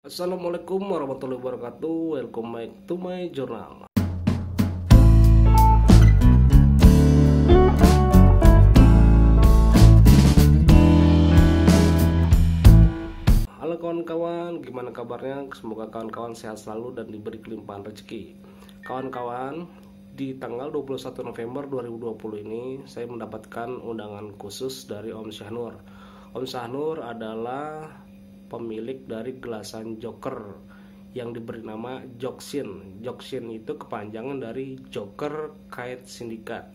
Assalamualaikum warahmatullahi wabarakatuh. Welcome back to my journal. Halo kawan-kawan, gimana kabarnya? Semoga kawan-kawan sehat selalu dan diberi kelimpahan rezeki. Kawan-kawan, di tanggal 21 November 2020 ini saya mendapatkan undangan khusus dari Om Syahnur. Om Syahnur adalah pemilik dari gelasan Joker yang diberi nama Joksin. Joksin itu kepanjangan dari Joker Kite Syndicate.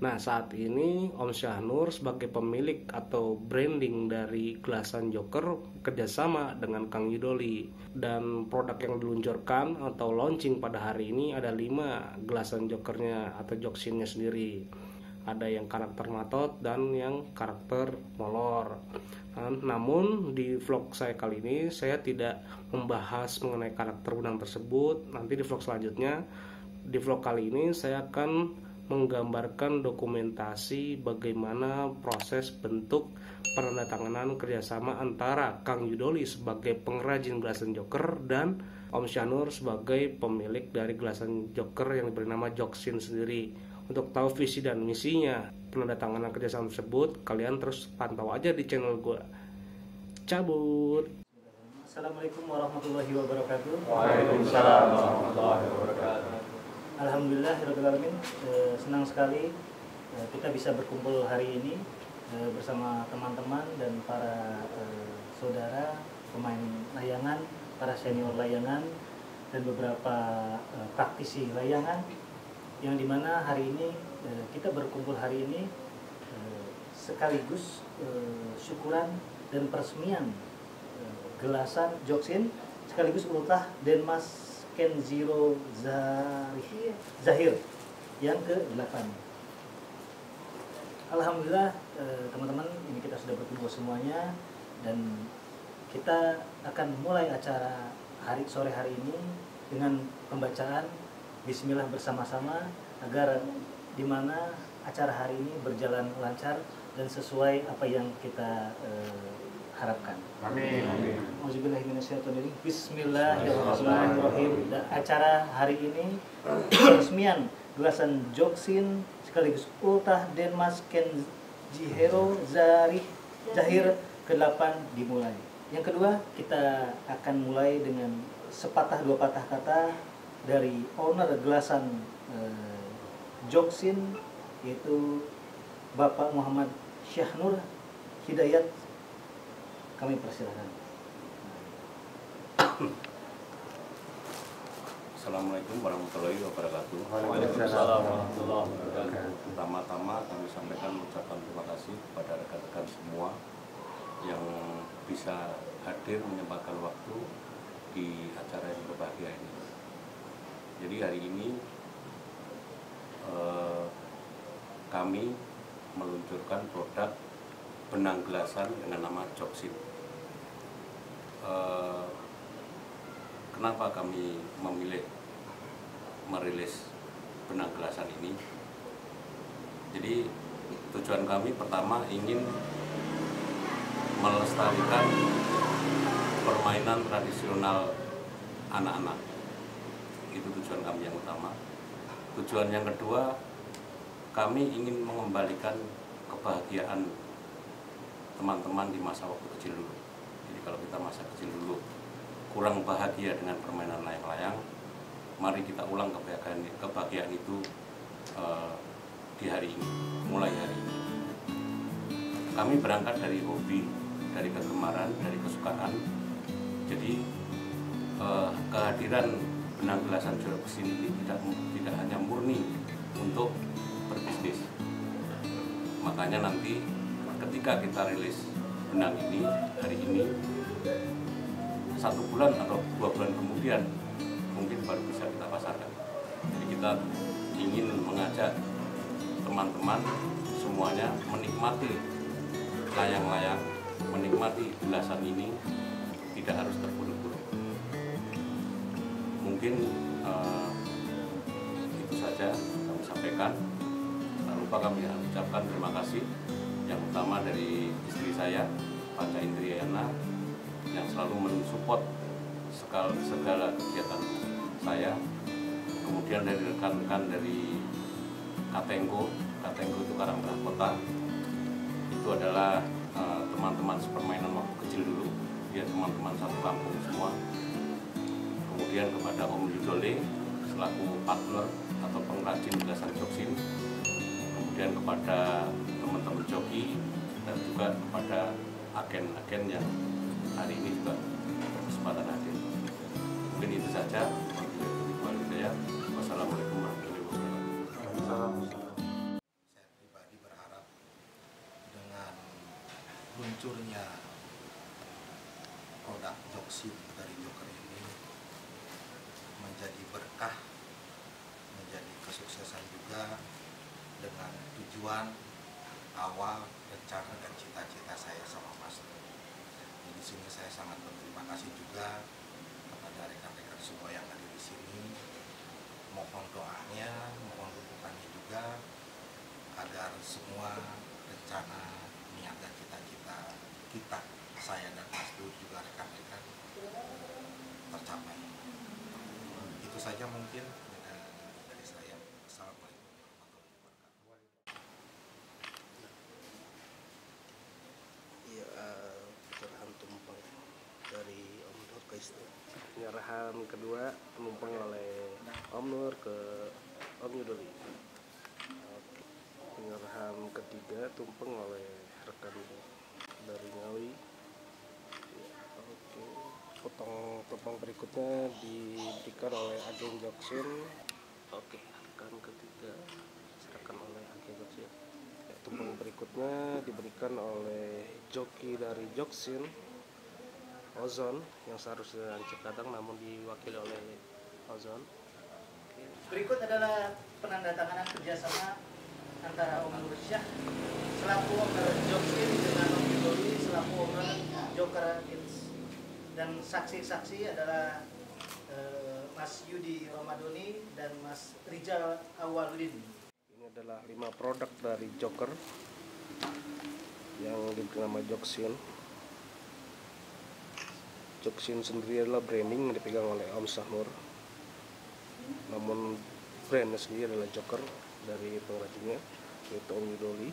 Nah, saat ini Om Syahnur sebagai pemilik atau branding dari gelasan Joker kerjasama dengan Kang Yudoli, dan produk yang diluncurkan atau launching pada hari ini ada 5 gelasan Jokernya atau Joksinnya sendiri. Ada yang karakter matot dan yang karakter molor. Namun di vlog saya kali ini saya tidak membahas mengenai karakter benang tersebut. Nanti di vlog selanjutnya, di vlog kali ini saya akan menggambarkan dokumentasi bagaimana proses bentuk penandatanganan kerjasama antara Kang Yudoli sebagai pengrajin gelasan Joker dan Om Syahnur sebagai pemilik dari gelasan Joker yang diberi nama Joksin sendiri. Untuk tahu visi dan misinya penandatanganan kerjasama tersebut, kalian terus pantau aja di channel gue. Cabut. Assalamualaikum warahmatullahi wabarakatuh. Waalaikumsalam warahmatullahi wabarakatuh. Alhamdulillahirrahmanirrahim. Senang sekali kita bisa berkumpul hari ini bersama teman-teman dan para saudara pemain layangan, para senior layangan, dan beberapa praktisi layangan, yang dimana hari ini kita berkumpul hari ini sekaligus syukuran dan peresmian gelasan Joksin sekaligus ultah Denmas Kenziro Zahir yang ke-8. Alhamdulillah teman-teman, ini kita sudah berkumpul semuanya dan kita akan mulai acara sore hari ini dengan pembacaan Bismillah bersama-sama agar dimana acara hari ini berjalan lancar dan sesuai apa yang kita harapkan. Amin. Auzubillahiminasyaitonirrajim. Bismillahirrahmanirrahim. Acara hari ini peresmian gelasan Joksin sekaligus ultah Denmas Kenziro Zahir ke-8 dimulai. Yang kedua, kita akan mulai dengan sepatah dua patah kata dari owner gelasan Joksin, yaitu Bapak Muhammad Syahnur Hidayat. Kami persilakan. Assalamualaikum warahmatullahi wabarakatuh. Waalaikumsalam warahmatullahi wabarakatuh. Pertama-tama kami sampaikan ucapan terima kasih kepada rekan-rekan semua yang bisa hadir menyempatkan waktu di acara yang berbahagia ini. Jadi hari ini kami meluncurkan produk benang gelasan dengan nama Joksin. Kenapa kami memilih merilis benang gelasan ini? Jadi tujuan kami pertama ingin melestarikan permainan tradisional anak-anak. Itu tujuan kami yang utama. Tujuan yang kedua, kami ingin mengembalikan kebahagiaan teman-teman di masa waktu kecil dulu. Jadi kalau kita masa kecil dulu kurang bahagia dengan permainan layang-layang, mari kita ulang kebahagiaan itu di hari ini, mulai hari ini. Kami berangkat dari hobi, dari kegemaran, dari kesukaan. Jadi kehadiran benang gelasan Joksin ini tidak hanya murni untuk berbisnis. Makanya nanti ketika kita rilis benang ini hari ini, 1 bulan atau 2 bulan kemudian mungkin baru bisa kita pasarkan. Jadi kita ingin mengajak teman-teman semuanya menikmati layang-layang, menikmati gelasan ini, tidak harus terburu-buru. Mungkin itu saja kami sampaikan. Tak lupa kami ucapkan terima kasih yang utama dari istri saya, Panca Indriana, yang selalu mensupport segala kegiatan saya. Kemudian dari rekan-rekan dari Katenggo itu Karangtengah Kota, itu adalah teman-teman sepermainan waktu kecil dulu, dia teman-teman satu kampung semua. Kemudian kepada Om Yudole selaku partner atau pengrajin gelasan joksin, kemudian kepada teman-teman joki, dan juga kepada agen-agen yang hari ini juga berkesempatan hadir. Mungkin itu saja. Wassalamualaikum warahmatullahi wabarakatuh. Saya pribadi berharap dengan luncurnya produk joksin dari Joker ini menjadi berkah, menjadi kesuksesan juga dengan tujuan awal, rencana dan cita-cita saya sama Mas. Di sini saya sangat berterima kasih juga kepada rekan-rekan semua yang hadir di sini. Mohon doanya, mohon dukungannya juga agar semua rencana, niat dan cita-cita kita, saya dan Mas Dur juga rekan-rekan tercapai. Itu saja mungkin dari saya. Assalamualaikum warahmatullahi wabarakatuh. Iya, penyerahan tumpeng dari Om Nur ke istri. Penyerahan kedua penumpang oleh Om Nur ke Om Yudoli. Penyerahan ketiga tumpeng oleh rekan dari Ngawi. Oke. Potong tumpeng berikutnya diberikan oleh agen joksin. Oke, rekan ketiga diserahkan oleh agen joksin. Tumpeng berikutnya diberikan oleh joki dari joksin Ozon yang seharusnya dari Cikadang namun diwakili oleh Ozon. Berikut adalah penandatanganan kerjasama antara Om Nur Syah selaku owner Joksin dengan Om Yudoli selaku owner Joker Kids, dan saksi-saksi adalah Mas Yudi Romadoni dan Mas Rijal Awaludin. Ini adalah 5 produk dari Joker yang diberi nama Joksin. Joksin sendiri adalah branding yang dipegang oleh Om Sahnur, namun brandnya sendiri adalah Joker dari pengrajinnya yaitu Om Yudoli.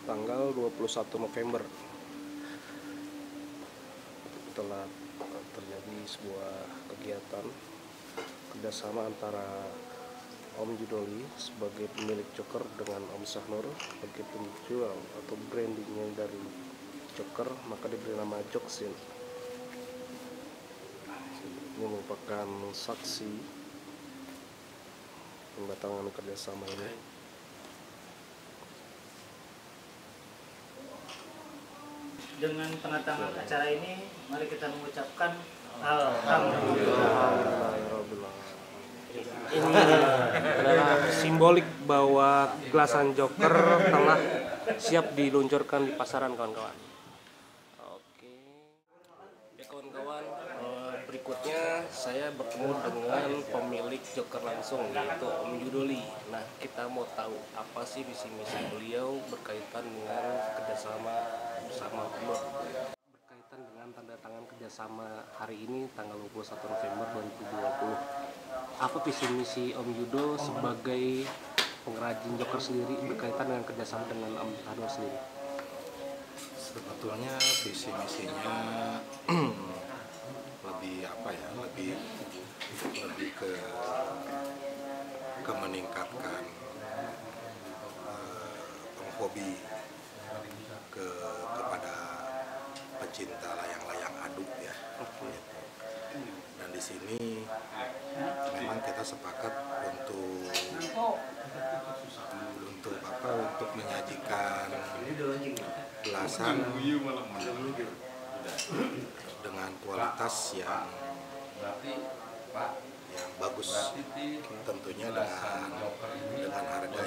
Tanggal 21 November telah terjadi sebuah kegiatan kerjasama antara Om Yudoli sebagai pemilik Joker dengan Om Sahnur sebagai penjual atau brandingnya dari Joker, maka diberi nama Joksin. Ini merupakan saksi pembatangan kerjasama ini. Dengan penandatangan acara ini, mari kita mengucapkan Alhamdulillah. Ini adalah simbolik bahwa gelasan Joker telah siap diluncurkan di pasaran, kawan-kawan. Oke. Ya kawan-kawan, berikutnya saya bertemu dengan pemilik Joker langsung yaitu Om Yudoli. Nah, kita mau tahu apa sih visi misi beliau berkaitan dengan kerjasama bersama Om Nur. Berkaitan dengan tanda tangan kerjasama hari ini tanggal 21 November 2020. Apa visi misi Om Yudo sebagai pengrajin Joker sendiri berkaitan dengan kerjasama dengan Om Sahnur sendiri? Sebetulnya visi misinya lebih apa ya, lebih ke meningkatkan penghobi kepada pecinta layang-layang aduk ya. Dan di sini memang kita sepakat untuk menyajikan gelasan dengan kualitas yang bagus, tentunya dengan harga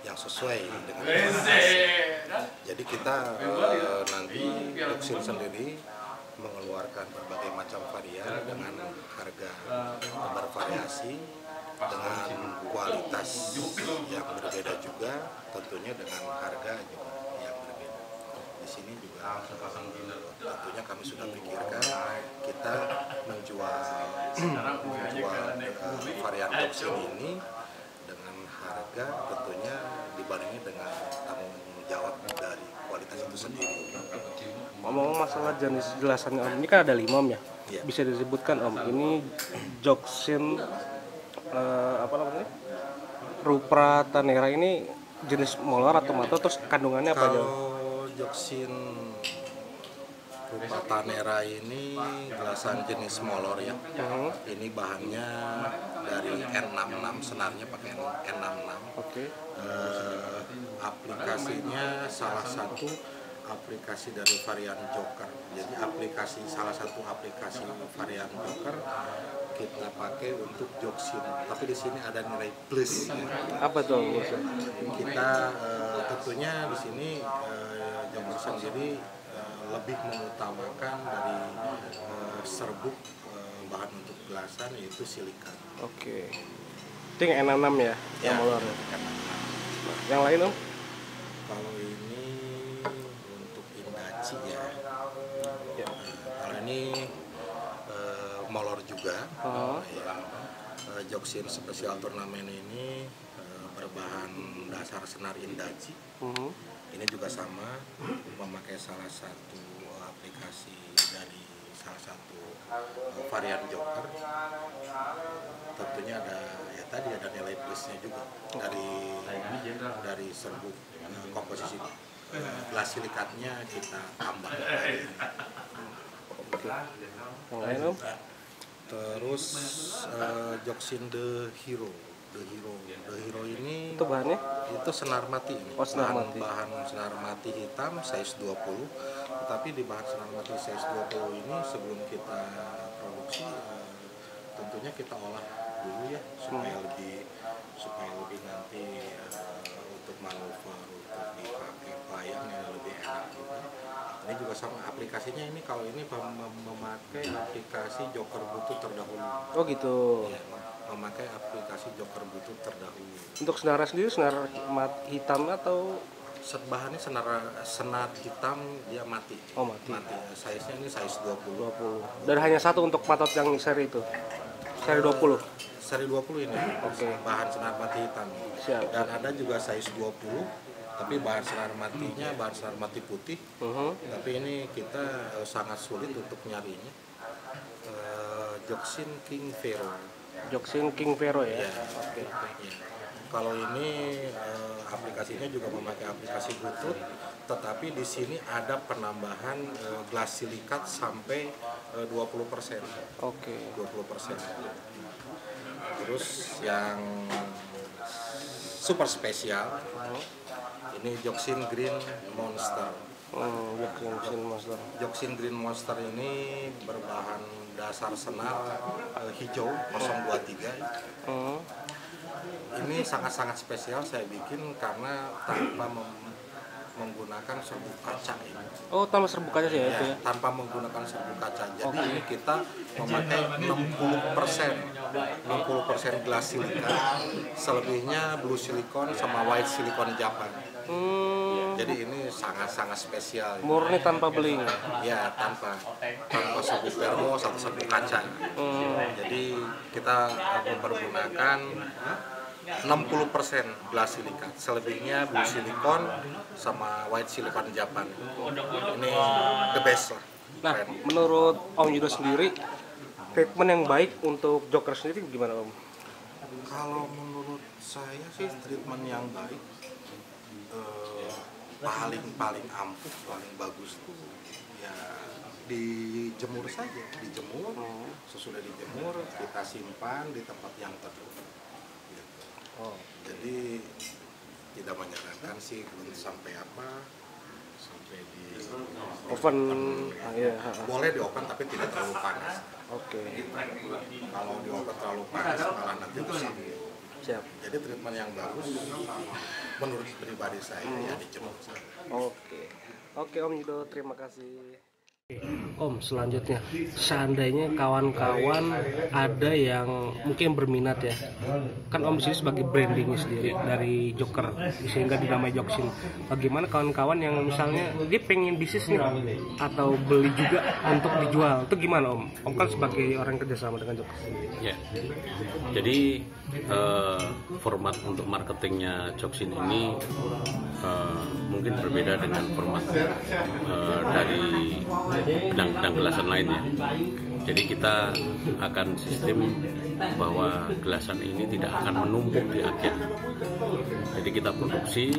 yang sesuai dengan kualitas. Jadi kita nanti Joksin sendiri mengeluarkan berbagai macam varian dengan harga bervariasi dengan kualitas yang berbeda juga, tentunya dengan harga juga yang berbeda. Di sini juga tentunya kami sudah pikirkan kita menjual varian Joksin ini dengan harga tentunya dibandingin dengan tanggung jawab dari kualitas itu sendiri. Ngomong masalah jenis jelasannya Om, ini kan ada 5 Om ya? Iya. Bisa disebutkan Om, ini Joksin apa namanya? Rupra Tanera ini jenis molor atau mato, terus kandungannya apa aja? Kalau Joksin Rupra Tanera ini gelasan jenis molor ya. Ini bahannya dari N66, senarnya pakai N66. Oke. Aplikasinya salah satu aplikasi dari varian Joker. Jadi salah satu aplikasi varian Joker kita pakai untuk Joksin. Tapi di sini ada nilai plus. Apa tuh maksudnya? Kita tentunya di sini Joker sendiri lebih mengutamakan dari serbuk bahan untuk gelasan, yaitu silika. Oke. Itu yang N66 ya, yang molor. Ya. Yang lain Om? Kalau ini untuk Indaci ya. Kalau ini molor juga. Ya. Joksin spesial turnamen ini berbahan dasar senar Indaci. Ini juga sama, memakai salah satu aplikasi dari salah satu varian Joker. Tentunya ada nilai plusnya juga dari serbuk komposisi gelas silikatnya kita tambah. Oke. Yang lain Om? Terus Joksin The Hero ini Itu bahannya? itu senar mati ini. Oh, senar mati. Bahan senar mati hitam size 20. Tetapi di bahan senar mati size 20 ini sebelum kita produksi tentunya kita olah dulu ya supaya lebih nanti untuk manuver, untuk dipakai payang yang lebih enak juga. Ini juga sama aplikasinya, ini kalau ini memakai aplikasi Joker Bluetooth terdahulu. Oh gitu. Ya, memakai aplikasi Joker Bluetooth terdahulu. Untuk senarnya sendiri senar hitam atau Bahannya senar hitam, dia mati. Oh mati. Size-nya ini size 20. 20. Dan hanya satu untuk matot yang seri itu. Seri 20. Seri 20 ini. Oke. Bahan senar mati hitam. Siap. Dan ada juga size 20, tapi bahan senar matinya bahan senar mati putih. Tapi ini kita sangat sulit untuk nyarinya. Joksin King Vero. Joksin King Vero ya. Ya. Oke. Ya. Kalau ini aplikasinya juga memakai aplikasi Bluetooth, tetapi di sini ada penambahan gelas silikat sampai 20%. Oke. 20%. Terus yang super spesial, ini Joksin Green Monster. Joksin Monster. Joksin Green Monster ini berbahan dasar senar hijau 023. Ini sangat-sangat spesial saya bikin karena tanpa menggunakan serbuk kaca ini. Oh, tambah serbuk kaca sih ya, itu ya. Tanpa menggunakan serbuk kaca. Jadi ini kita memakai 60% gelas silika, selebihnya blue silicon sama white silicon Japan. Jadi ini sangat-sangat spesial. Murni tanpa beling. Ya, tanpa serbuk termo atau serbuk kaca. Jadi kita mempergunakan 60% gelas silikat, selebihnya blue silicon sama white silicon Japan. Ini the best lah. Nah, menurut Om Yudo sendiri, treatment yang baik untuk Joker sendiri gimana Om? Kalau menurut saya sih treatment yang baik paling ampuh, paling bagus tuh ya dijemur saja, sesudah dijemur kita simpan di tempat yang teduh. Jadi tidak menyarankan sih sampai di Oven. Iya. Boleh di oven tapi tidak terlalu panas. Oke. Kalau di oven terlalu panas malah nanti rusak. Siap. Jadi treatment yang bagus menurut pribadi saya ya dijemur. Oke. Oke Om Yudo, terima kasih. Om, selanjutnya, seandainya kawan-kawan ada yang mungkin berminat ya, kan Om di sini sebagai brandingnya sendiri dari Joker sehingga dinamai Joksin. Bagaimana kawan-kawan yang misalnya dia pengen bisnis nih atau beli juga untuk dijual, itu gimana Om? Om kan sebagai orang kerjasama dengan Joker. Ya, jadi format untuk marketingnya Joksin ini mungkin berbeda dengan format dari benang gelasan lainnya. Jadi kita akan sistem bahwa gelasan ini tidak akan menumpuk di agen. Jadi kita produksi,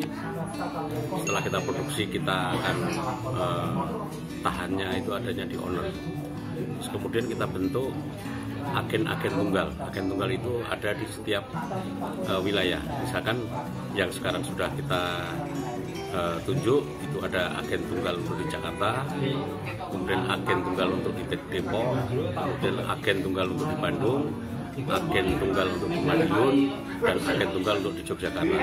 setelah kita produksi kita akan tahannya itu adanya di owner. Terus kemudian kita bentuk agen-agen tunggal. Agen tunggal itu ada di setiap wilayah. Misalkan yang sekarang sudah kita tunjuk itu ada agen tunggal untuk di Jakarta, kemudian agen tunggal untuk di Depok, kemudian agen tunggal untuk di Bandung, agen tunggal untuk di Madiun, dan agen tunggal untuk di Yogyakarta.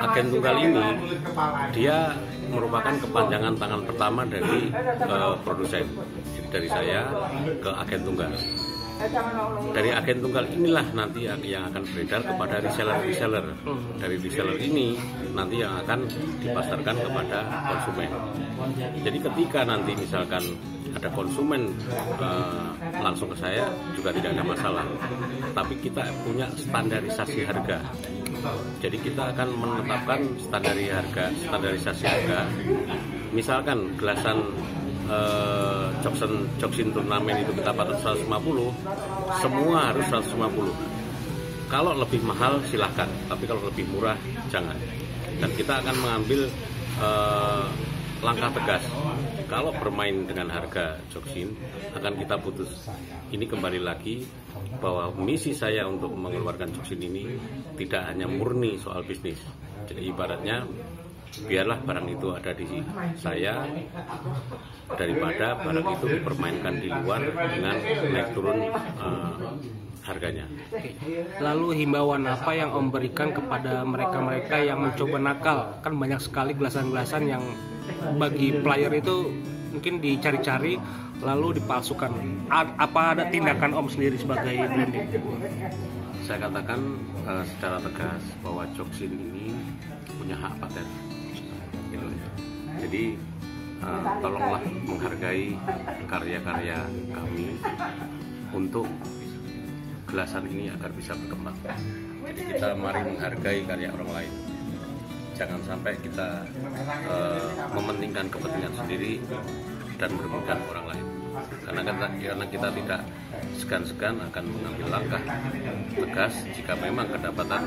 Agen tunggal ini dia merupakan kepanjangan tangan pertama dari produsen. Jadi dari saya ke agen tunggal. Dari agen tunggal inilah nanti yang akan beredar kepada reseller-reseller. Dari reseller ini nanti yang akan dipasarkan kepada konsumen. Jadi ketika nanti misalkan ada konsumen langsung ke saya juga tidak ada masalah. Tapi kita punya standarisasi harga. Jadi kita akan menetapkan standarisasi harga. Misalkan gelasan Joksin turnamen itu kita patok 150, semua harus 150. Kalau lebih mahal silahkan, tapi kalau lebih murah jangan. Dan kita akan mengambil langkah tegas. Kalau bermain dengan harga Joksin akan kita putus. Ini kembali lagi bahwa misi saya untuk mengeluarkan Joksin ini tidak hanya murni soal bisnis. Jadi ibaratnya biarlah barang itu ada di saya daripada barang itu dipermainkan di luar dengan naik turun harganya. Lalu himbauan apa yang Om berikan kepada mereka-mereka yang mencoba nakal? Kan banyak sekali gelasan-gelasan yang bagi player itu mungkin dicari-cari lalu dipalsukan. Apa ada tindakan Om sendiri sebagai branding? Saya katakan secara tegas bahwa Joksin ini punya hak paten. Jadi tolonglah menghargai karya-karya kami untuk gelasan ini agar bisa berkembang. Jadi kita mari menghargai karya orang lain. Jangan sampai kita mementingkan kepentingan sendiri dan merugikan orang lain. Karena kita tidak segan-segan akan mengambil langkah tegas jika memang kedapatan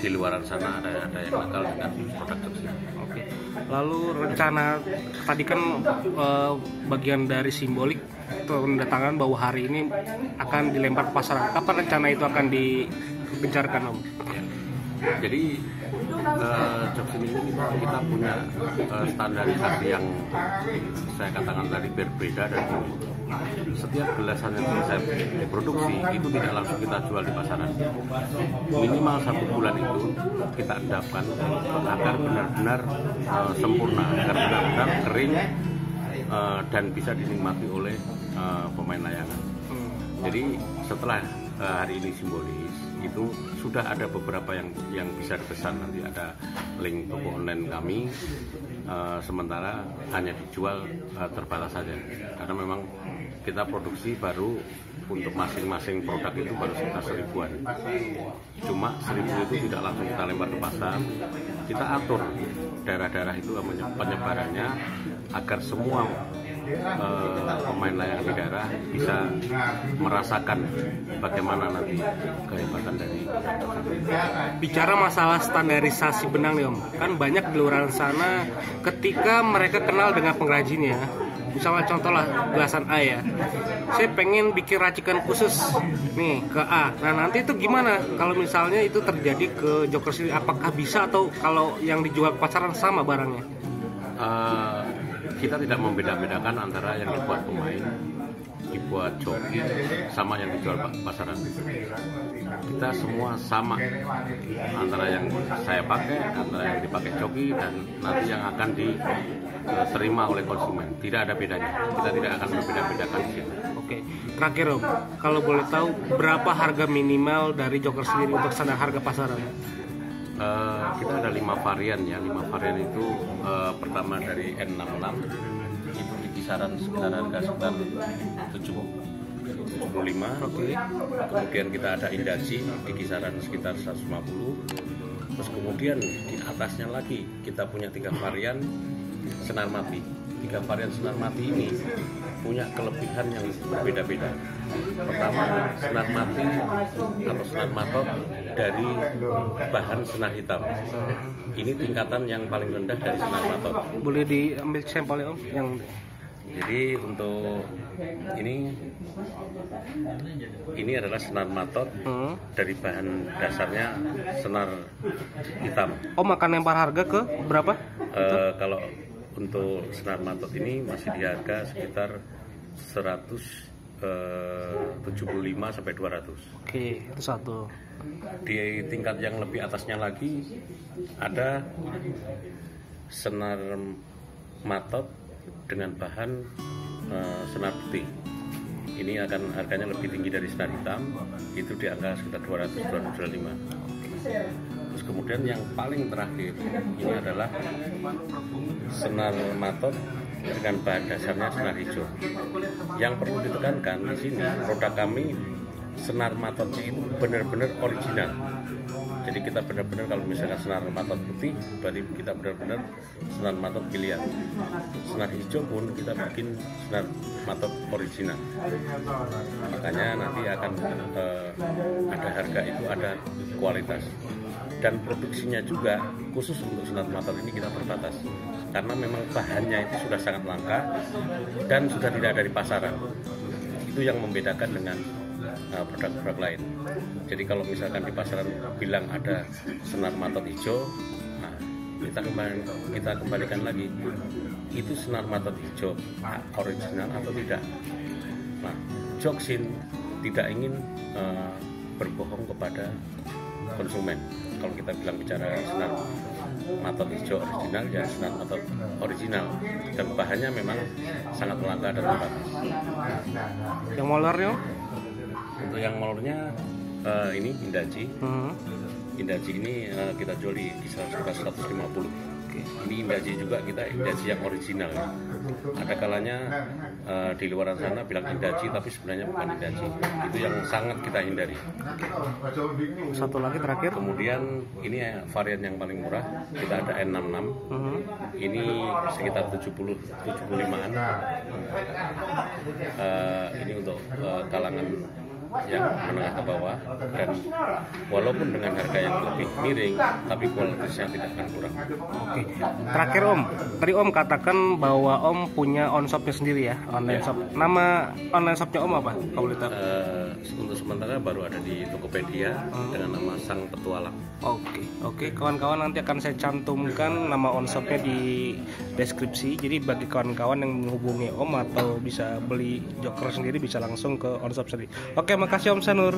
di luar sana ada yang nakal dengan produk Joksin. Oke. Lalu rencana tadi kan bagian dari simbolik pendatangan bahwa hari ini akan dilempar ke pasaran. Kapan rencana itu akan digencarkan Om? Ya. Jadi Joksin ini kita punya standarisasi yang saya katakan tadi berbeda dan setiap gelasan yang selesai diproduksi itu tidak langsung kita jual di pasaran. Minimal 1 bulan itu kita endapkan agar benar-benar sempurna, agar benar-benar kering dan bisa dinikmati oleh pemain layangan. Jadi setelah hari ini simbolis itu sudah ada beberapa yang bisa dipesan, nanti ada link toko online kami, sementara hanya dijual terbatas saja karena memang kita produksi baru untuk masing-masing produk itu baru sekitar 1000-an. Cuma 1000 itu tidak langsung kita lempar ke pasar, kita atur daerah-daerah itu penyebarannya agar semua pemain layangan di daerah bisa merasakan bagaimana nanti kehebatan dari. Bicara masalah standarisasi benang nih Om, kan banyak di luar sana ketika mereka kenal dengan pengrajinnya, misalnya contoh lah gelasan A ya, saya pengen bikin racikan khusus nih ke A. Nah nanti itu gimana kalau misalnya itu terjadi ke Joker sendiri, apakah bisa atau kalau yang dijual ke pasaran sama barangnya? Kita tidak membeda-bedakan antara yang dibuat pemain, dibuat joki, sama yang dijual pasaran. kita semua sama, antara yang saya pakai, antara yang dipakai joki, dan nanti yang akan diterima oleh konsumen. Tidak ada bedanya, kita tidak akan berbeda-bedakan di sini. Oke, terakhir Om, kalau boleh tahu berapa harga minimal dari Joker sendiri untuk standar harga pasaran? Kita ada 5 varian ya. 5 varian itu pertama dari N66 itu di kisaran sekitar harga sekitar 75. Oke. Kemudian kita ada Indaji di kisaran sekitar 150. Terus kemudian di atasnya lagi kita punya 3 varian senar mati. 3 varian senar mati ini punya kelebihan yang berbeda-beda. Pertama, senar mati atau senar matot dari bahan senar hitam. Ini tingkatan yang paling rendah dari senar matot. Boleh diambil sampelnya Om? Yang Jadi untuk ini adalah senar matot dari bahan dasarnya senar hitam. Om akan lempar harga ke berapa? Kalau untuk senar matot ini masih di harga sekitar 175 sampai 200. Oke, itu satu. Di tingkat yang lebih atasnya lagi ada senar matot dengan bahan senar putih. Ini akan harganya lebih tinggi dari senar hitam, itu di angka sekitar 200-225. Terus kemudian yang paling terakhir ini adalah senar matot dengan bahan dasarnya senar hijau. Yang perlu ditekankan di sini, produk kami senar matotnya itu benar-benar original. Jadi kita benar-benar kalau misalkan senar matot putih, berarti kita benar-benar senar matot pilihan. Senar hijau pun kita bikin senar matot original. Makanya nanti akan ada harga itu, ada kualitas. Dan produksinya juga khusus untuk senar matot ini kita terbatas. Karena memang bahannya itu sudah sangat langka dan sudah tidak ada di pasaran. Itu yang membedakan dengan produk-produk lain. Jadi kalau misalkan di pasaran bilang ada senar matot hijau, nah kita kembalikan lagi, itu senar matot hijau original atau tidak. Nah, Joksin tidak ingin berbohong kepada konsumen. Kalau kita bicara senar matot hijau original, ya senar matot original, dan bahannya memang sangat langka dan terbatas. Yang molornya? Untuk yang molornya ini Indaji. Indaji ini kita jual di kisaran 150. Ini Indaji juga, kita Indaji yang original. Ada kalanya di luaran sana bilang Indaji tapi sebenarnya bukan Indaji. Itu yang sangat kita hindari. Satu lagi terakhir. Kemudian ini varian yang paling murah, kita ada N66. Ini sekitar 75-an. Ini untuk kalangan yang menengah ke bawah, dan walaupun dengan harga yang lebih miring tapi kualitasnya tidak akan kurang. Oke. Terakhir Om, tadi Om katakan bahwa Om punya onshopnya sendiri ya, online shop. Nama online shopnya Om apa? Kalau boleh tahu? Untuk sementara baru ada di Tokopedia dengan nama Sang Petualang. Oke, kawan-kawan, nanti akan saya cantumkan nama onshopnya di deskripsi. Jadi bagi kawan-kawan yang menghubungi Om atau bisa beli Joker sendiri bisa langsung ke onshop sendiri. Oke, makasih Om Sanur.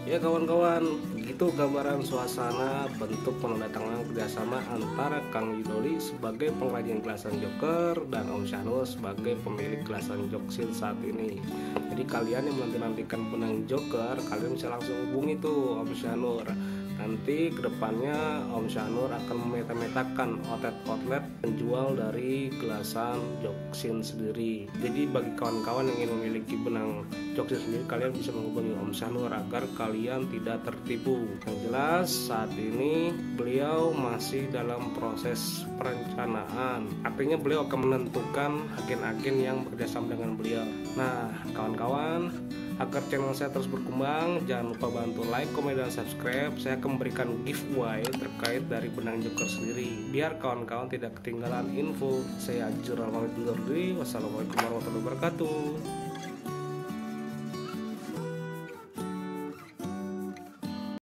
Ya kawan-kawan, gitu gambaran suasana bentuk penandatanganan kerjasama antara Kang Yudoli sebagai pengrajin gelasan Joker dan Om Sanur sebagai pemilik gelasan Joksin saat ini. Jadi kalian yang menantikan benang Joker, kalian bisa langsung hubungi tuh Om Sanur. Nanti kedepannya Om Sanur akan memeta-metakan outlet penjual dari gelasan Joksin sendiri. Jadi bagi kawan-kawan yang ingin memiliki benang Joksin sendiri, kalian bisa menghubungi Om Sanur agar kalian tidak tertipu. Yang jelas saat ini beliau masih dalam proses perencanaan. Artinya beliau akan menentukan agen-agen yang bekerjasama dengan beliau. Nah kawan-kawan, agar channel saya terus berkembang, jangan lupa bantu like, komen, dan subscribe. Saya akan memberikan giveaway terkait dari benang Joker sendiri, biar kawan-kawan tidak ketinggalan info. Saya Ajur Alhamdulillah. Wassalamualaikum warahmatullahi wabarakatuh.